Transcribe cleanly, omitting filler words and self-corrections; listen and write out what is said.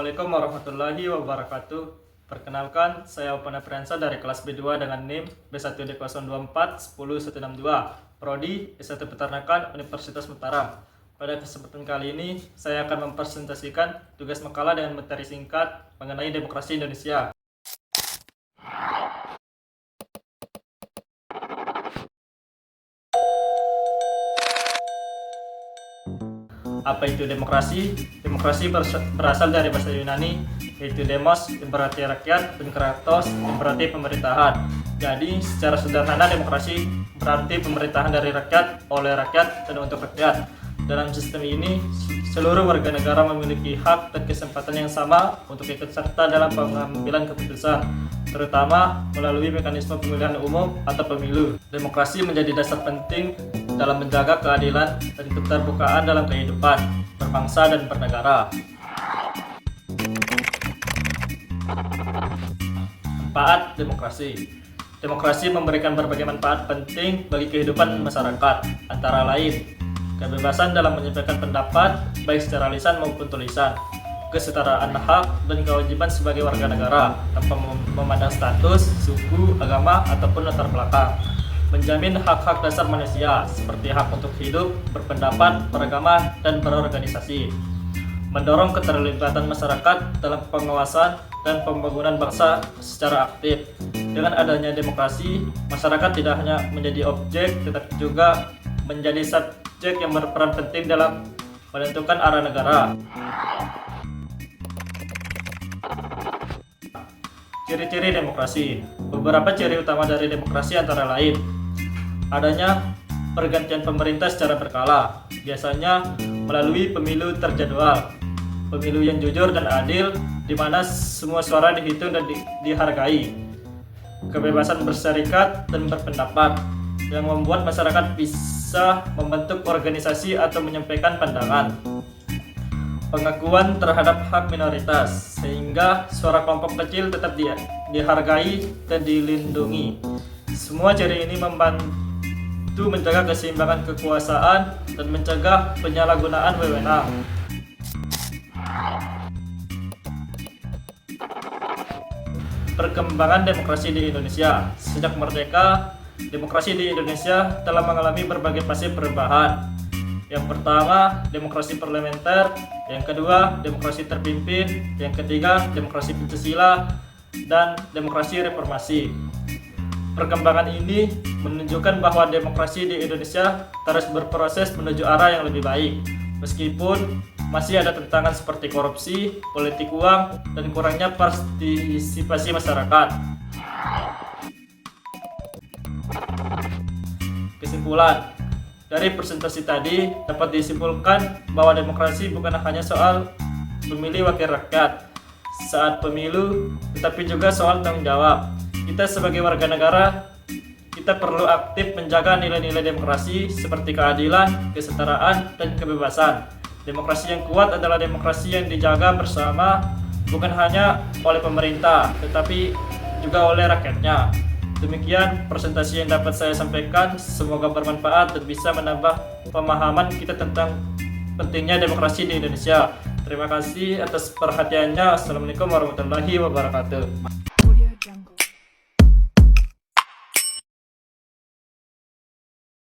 Assalamualaikum warahmatullahi wabarakatuh. Perkenalkan, saya Opan Apriansa dari kelas B2 dengan NIM B1D024 10162, Prodi S1 Peternakan Universitas Mataram. Pada kesempatan kali ini, saya akan mempresentasikan tugas makalah dengan materi singkat mengenai demokrasi Indonesia. Apa itu demokrasi? Demokrasi berasal dari bahasa Yunani, yaitu demos yang berarti rakyat dan kratos yang berarti pemerintahan. Jadi secara sederhana demokrasi berarti pemerintahan dari rakyat, oleh rakyat, dan untuk rakyat. Dalam sistem ini, seluruh warga negara memiliki hak dan kesempatan yang sama untuk ikut serta dalam pengambilan keputusan, terutama melalui mekanisme pemilihan umum atau pemilu. Demokrasi menjadi dasar penting dalam menjaga keadilan dan keterbukaan dalam kehidupan berbangsa dan bernegara. Manfaat demokrasi. Demokrasi memberikan berbagai manfaat penting bagi kehidupan masyarakat, antara lain kebebasan dalam menyampaikan pendapat baik secara lisan maupun tulisan, kesetaraan hak dan kewajiban sebagai warga negara tanpa memandang status, suku, agama, ataupun latar belakang, menjamin hak-hak dasar manusia seperti hak untuk hidup, berpendapat, beragama, dan berorganisasi, mendorong keterlibatan masyarakat dalam pengawasan dan pembangunan bangsa secara aktif. Dengan adanya demokrasi, masyarakat tidak hanya menjadi objek tetapi juga menjadi subjek yang berperan penting dalam menentukan arah negara. Ciri-ciri demokrasi. Beberapa ciri utama dari demokrasi antara lain adanya pergantian pemerintah secara berkala, biasanya melalui pemilu terjadwal, pemilu yang jujur dan adil, di mana semua suara dihitung dan dihargai, kebebasan berserikat dan berpendapat, yang membuat masyarakat bisa membentuk organisasi atau menyampaikan pandangan, pengakuan terhadap hak minoritas, sehingga suara kelompok kecil tetap dihargai dan dilindungi. Semua ciri ini membantu menjaga keseimbangan kekuasaan dan mencegah penyalahgunaan wewenang. Perkembangan demokrasi di Indonesia. Sejak merdeka, demokrasi di Indonesia telah mengalami berbagai fase perubahan. Yang pertama, demokrasi parlementer. Yang kedua, demokrasi terpimpin. Yang ketiga, demokrasi Pancasila. Dan demokrasi reformasi. Perkembangan ini menunjukkan bahwa demokrasi di Indonesia terus berproses menuju arah yang lebih baik, meskipun masih ada tantangan seperti korupsi, politik uang, dan kurangnya partisipasi masyarakat. Kesimpulan dari presentasi tadi dapat disimpulkan bahwa demokrasi bukan hanya soal memilih wakil rakyat saat pemilu, tetapi juga soal tanggung jawab. Kita sebagai warga negara, kita perlu aktif menjaga nilai-nilai demokrasi seperti keadilan, kesetaraan, dan kebebasan. Demokrasi yang kuat adalah demokrasi yang dijaga bersama, bukan hanya oleh pemerintah, tetapi juga oleh rakyatnya. Demikian presentasi yang dapat saya sampaikan, semoga bermanfaat dan bisa menambah pemahaman kita tentang pentingnya demokrasi di Indonesia. Terima kasih atas perhatiannya. Assalamualaikum warahmatullahi wabarakatuh.